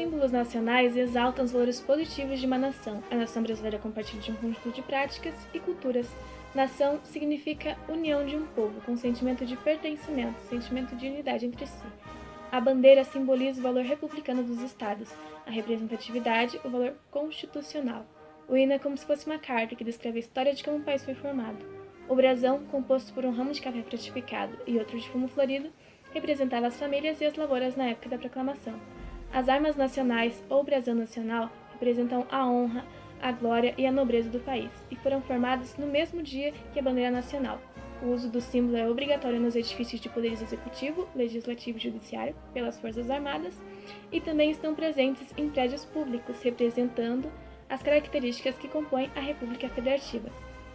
símbolos nacionais exaltam os valores positivos de uma nação. A nação brasileira compartilha de um conjunto de práticas e culturas. Nação significa união de um povo, com sentimento de pertencimento, sentimento de unidade entre si. A bandeira simboliza o valor republicano dos estados, a representatividade, o valor constitucional. O hino é como se fosse uma carta que descreve a história de como o país foi formado. O brasão, composto por um ramo de café frutificado e outro de fumo florido, representava as famílias e as lavouras na época da proclamação. As armas nacionais, ou brasão nacional, representam a honra, a glória e a nobreza do país, e foram formados no mesmo dia que a bandeira nacional. O uso do símbolo é obrigatório nos edifícios de poderes executivo, legislativo e judiciário, pelas Forças Armadas, e também estão presentes em prédios públicos, representando as características que compõem a República Federativa.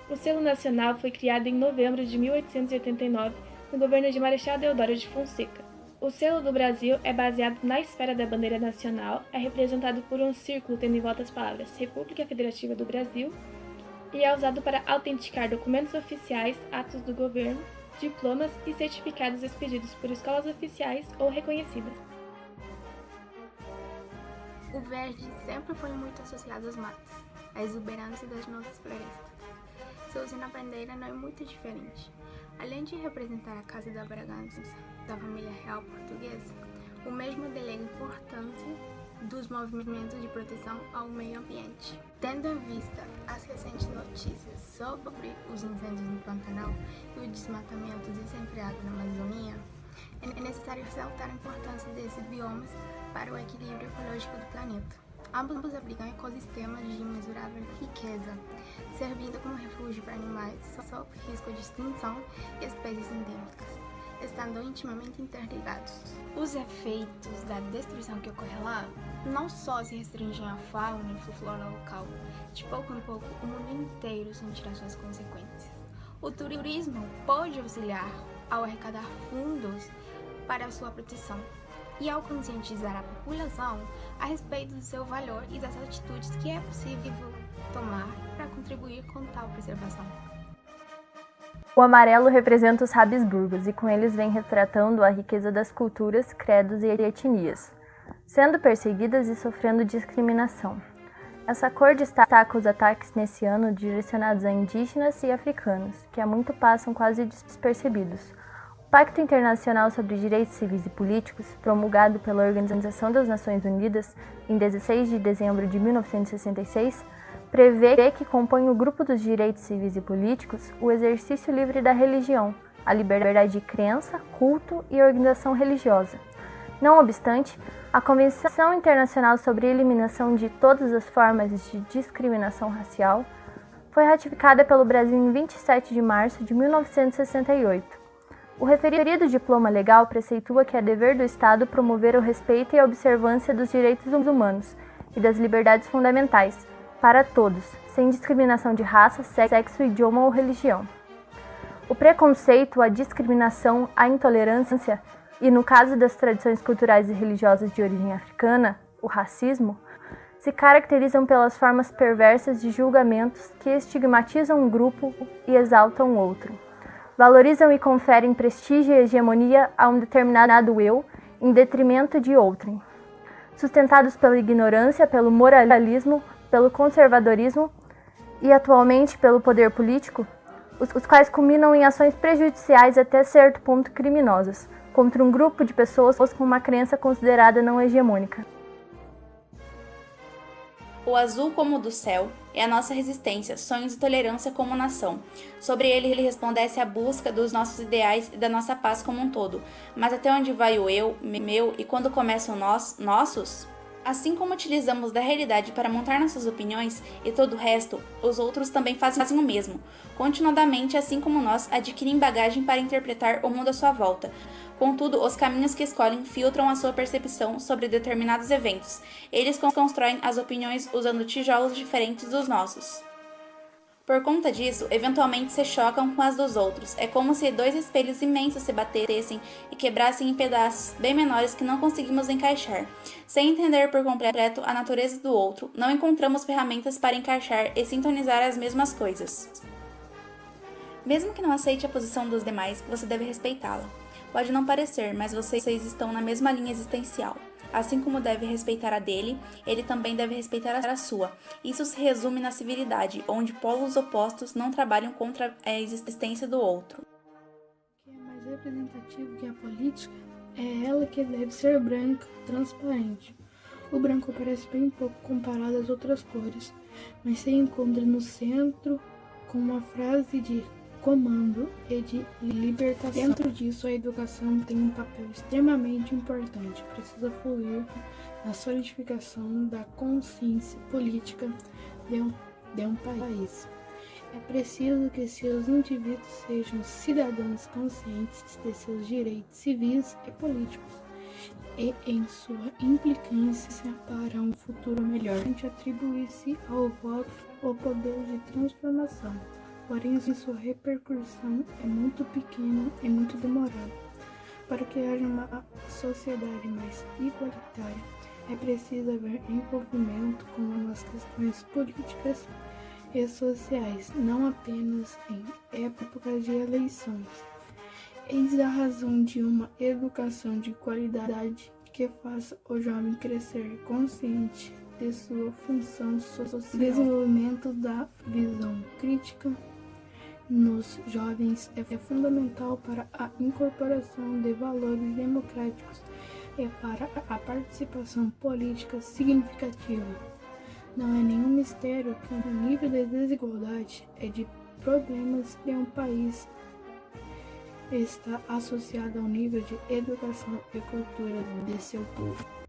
O selo nacional foi criado em novembro de 1889, no governo de Marechal Deodoro de Fonseca. O selo do Brasil é baseado na esfera da bandeira nacional, é representado por um círculo tendo em volta as palavras República Federativa do Brasil e é usado para autenticar documentos oficiais, atos do governo, diplomas e certificados expedidos por escolas oficiais ou reconhecidas. O verde sempre foi muito associado às matas, à exuberância das nossas florestas. Seu uso na bandeira não é muito diferente. Além de representar a Casa da Bragança, da família real portuguesa, o mesmo delega a importância dos movimentos de proteção ao meio ambiente. Tendo em vista as recentes notícias sobre os incêndios no Pantanal e o desmatamento desenfreado na Amazônia, é necessário ressaltar a importância desses biomas para o equilíbrio ecológico do planeta. Ambos abrigam ecossistemas de imensurável riqueza, servindo como refúgio para animais sob risco de extinção e espécies endêmicas, estando intimamente interligados. Os efeitos da destruição que ocorre lá não só se restringem à fauna e flora local, de pouco em pouco o mundo inteiro sentirá suas consequências. O turismo pode auxiliar ao arrecadar fundos para a sua proteção e ao conscientizar a população a respeito do seu valor e das atitudes que é possível tomar para contribuir com tal preservação. O amarelo representa os Habsburgos e com eles vem retratando a riqueza das culturas, credos e etnias, sendo perseguidas e sofrendo discriminação. Essa cor destaca os ataques nesse ano direcionados a indígenas e africanos, que há muito passam quase despercebidos. O Pacto Internacional sobre Direitos Civis e Políticos, promulgado pela Organização das Nações Unidas em 16 de dezembro de 1966, prevê que compõe o grupo dos direitos civis e políticos o exercício livre da religião, a liberdade de crença, culto e organização religiosa. Não obstante, a Convenção Internacional sobre a Eliminação de Todas as Formas de Discriminação Racial foi ratificada pelo Brasil em 27 de março de 1968. O referido diploma legal preceitua que é dever do Estado promover o respeito e a observância dos direitos humanos e das liberdades fundamentais para todos, sem discriminação de raça, sexo, idioma ou religião. O preconceito, a discriminação, a intolerância e, no caso das tradições culturais e religiosas de origem africana, o racismo, se caracterizam pelas formas perversas de julgamentos que estigmatizam um grupo e exaltam o outro. Valorizam e conferem prestígio e hegemonia a um determinado eu em detrimento de outrem. Sustentados pela ignorância, pelo moralismo, pelo conservadorismo e, atualmente, pelo poder político, os quais culminam em ações prejudiciais até certo ponto criminosas, contra um grupo de pessoas com uma crença considerada não hegemônica. O azul como o do céu é a nossa resistência, sonhos e tolerância como nação. Sobre ele resplandece a busca dos nossos ideais e da nossa paz como um todo. Mas até onde vai o eu, meu e quando começam nós, nossos? Assim como utilizamos da realidade para montar nossas opiniões e todo o resto, os outros também fazem o mesmo. Continuadamente, assim como nós, adquirem bagagem para interpretar o mundo à sua volta. Contudo, os caminhos que escolhem filtram a sua percepção sobre determinados eventos. Eles constroem as opiniões usando tijolos diferentes dos nossos. Por conta disso, eventualmente se chocam com as dos outros. É como se dois espelhos imensos se batessem e quebrassem em pedaços bem menores que não conseguimos encaixar. Sem entender por completo a natureza do outro, não encontramos ferramentas para encaixar e sintonizar as mesmas coisas. Mesmo que não aceite a posição dos demais, você deve respeitá-la. Pode não parecer, mas vocês estão na mesma linha existencial. Assim como deve respeitar a dele, ele também deve respeitar a sua. Isso se resume na civilidade, onde polos opostos não trabalham contra a existência do outro. O que é mais representativo que a política é ela que deve ser branca, transparente. O branco aparece bem pouco comparado às outras cores, mas se encontra no centro com uma frase de comando e de libertação. Dentro disso, a educação tem um papel extremamente importante. Precisa fluir na solidificação da consciência política de um país. É preciso que seus indivíduos sejam cidadãos conscientes de seus direitos civis e políticos e em sua implicância para um futuro melhor. Atribui-se ao voto o poder de transformação, porém sua repercussão é muito pequena e muito demorada. Para que haja uma sociedade mais igualitária, é preciso haver envolvimento com as questões políticas e sociais, não apenas em épocas de eleições. Eis a razão de uma educação de qualidade que faça o jovem crescer consciente de sua função social. O desenvolvimento da visão crítica nos jovens é fundamental para a incorporação de valores democráticos e para a participação política significativa. Não é nenhum mistério que o nível de desigualdade e de problemas de um país está associado ao nível de educação e cultura de seu povo.